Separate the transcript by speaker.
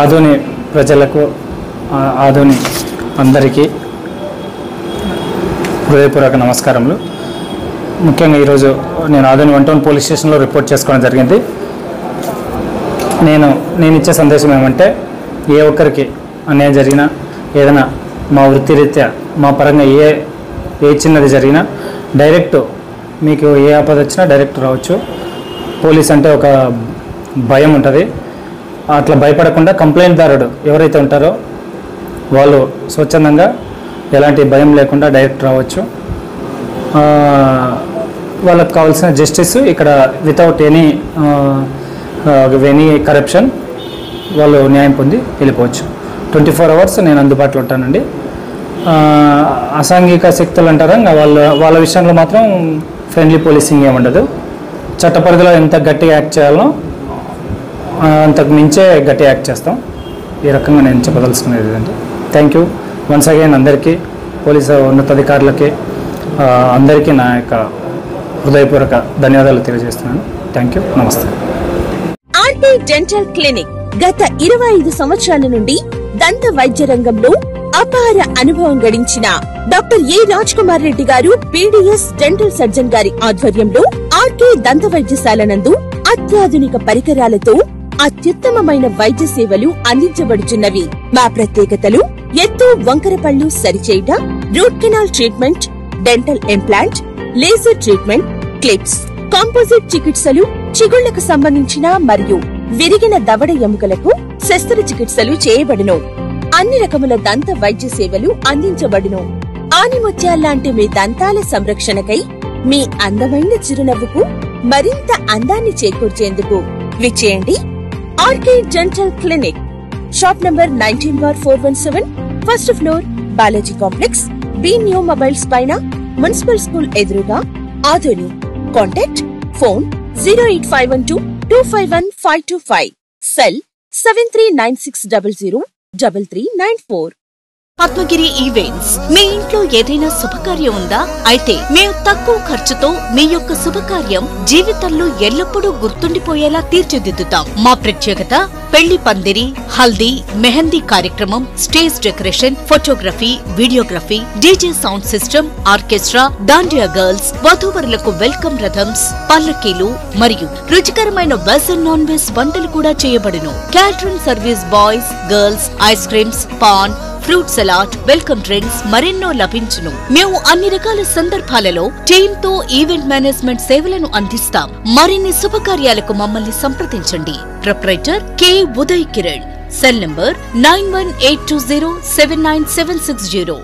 Speaker 1: ఆదోని ప్రజలకు ఆదోని అందరికీ హృదయపూర్వక నమస్కారములు. ముఖ్యంగా ఈరోజు నేను ఆదోని 1 టౌన్ పోలీస్ స్టేషన్లో రిపోర్ట్ చేసుకోవడం జరిగింది. నేను ఇచ్చే సందేశం ఏమంటే, ఏ ఒక్కరికి అన్యాయం జరిగినా, ఏదైనా మా వృత్తిరీత్యా మా పరంగా ఏ చిన్నది జరిగినా డైరెక్ట్ మీకు ఏ ఆపద వచ్చినా డైరెక్ట్ రావచ్చు. పోలీస్ అంటే ఒక భయం ఉంటుంది. అట్లా భయపడకుండా కంప్లైంట్దారుడు ఎవరైతే ఉంటారో వాళ్ళు స్వచ్ఛందంగా ఎలాంటి భయం లేకుండా డైరెక్ట్ రావచ్చు. వాళ్ళకు కావాల్సిన జస్టిస్ ఇక్కడ వితౌట్ ఎనీ కరప్షన్ వాళ్ళు న్యాయం పొంది వెళ్ళిపోవచ్చు. 24 hours నేను అందుబాటులో ఉంటానండి. అసాంఘిక శక్తులు అంటారా, వాళ్ళ విషయంలో మాత్రం ఫ్రెండ్లీ పోలీసింగ్ ఏముండదు. చట్ట పరిధిలో ఎంత గట్టిగా యాక్ట్ చేయాలో అంతకు మించే గట్టి యాక్ట్ చేస్తాం. ఈ రకంగా నేను చెప్పదలుచుకునేది అండి. థ్యాంక్ యూ వన్స్ అగైన్ అందరికీ, పోలీసు ఉన్నతాధికారులకి అందరికీ నా యొక్క హృదయపూర్వక ధన్యవాదాలు తెలియజేస్తున్నాను. థ్యాంక్ యూ, నమస్తే.
Speaker 2: ఆర్కే డెంటల్ క్లినిక్ గత 25 సంవత్సరాల నుండి దంత వైద్య రంగంలో అపార అనుభవం గడించిన డాక్టర్ ఏ రాజ్ కుమార్ రెడ్డి గారు పీడీఎస్ డెంటల్ సర్జన్ గారి ఆధ్వర్యంలో ఆర్కే దంత వైద్యశాల నందు అత్యాధునిక పరికరాలతో అత్యుత్తమమైన వైద్య సేవలు అందించబడుచున్నవి. మా ప్రత్యేకతలు: ఎత్తు వంకర పళ్లు సరిచేయుట, root canal treatment, dental implant, laser treatment, clips, composite చికిత్సలు, చిగుళ్లకు సంబంధించిన మరియు విరిగిన దవడ ఎముకలకు శస్త్రచికిత్సలు చేయబడును. అన్ని రకముల దంత వైద్య సేవలు అందించబడును. ఆనిముత్యాల్లాంటి మీ దంతాల సంరక్షణకై మీ అందమైన చిరునవ్వుకు మరింత అందాన్ని చేకూర్చేందుకు విచ్చేయండి RK dental clinic. Shop number 19/417, first floor, Balaji complex, B new mobiles పైన, మున్సిపల్ స్కూల్ ఎదురుగా, Adoni. Contact phone 08512251525, cell 7396003394.
Speaker 3: Padmagiri events. మీ ఇంట్లో ఏదైనా శుభకార్యం ఉందా? అయితే మేము తక్కువ ఖర్చుతో మీ యొక్క శుభకార్యం జీవితంలో ఎల్లప్పుడూ గుర్తుండిపోయేలా తీర్చిదిద్దుతాం. మా ప్రత్యేకత: పెళ్లి పందిరి, హల్దీ, మెహందీ కార్యక్రమం, stage decoration, photography, videography, DJ sound system, orchestra, dandiya girls, వధూవరులకు వెల్కమ్ రథమ్స్, పల్లకీలు మరియు రుచికరమైన వెజ్ అండ్ నాన్ వెజ్ వంటలు కూడా చేయబడును. Catering service, boys, girls, ice creams, paan, fruit salad, welcome drinks మరెన్నో లభించును. మేము అన్ని రకాల సందర్భాలలో టీమ్ తో ఈవెంట్ మేనేజ్మెంట్ సేవలను అందిస్తాం. మరిన్ని శుభకార్యాలకు మమ్మల్ని సంప్రదించండి. Proprietor K Uday Kiran. Cell number 9182079760.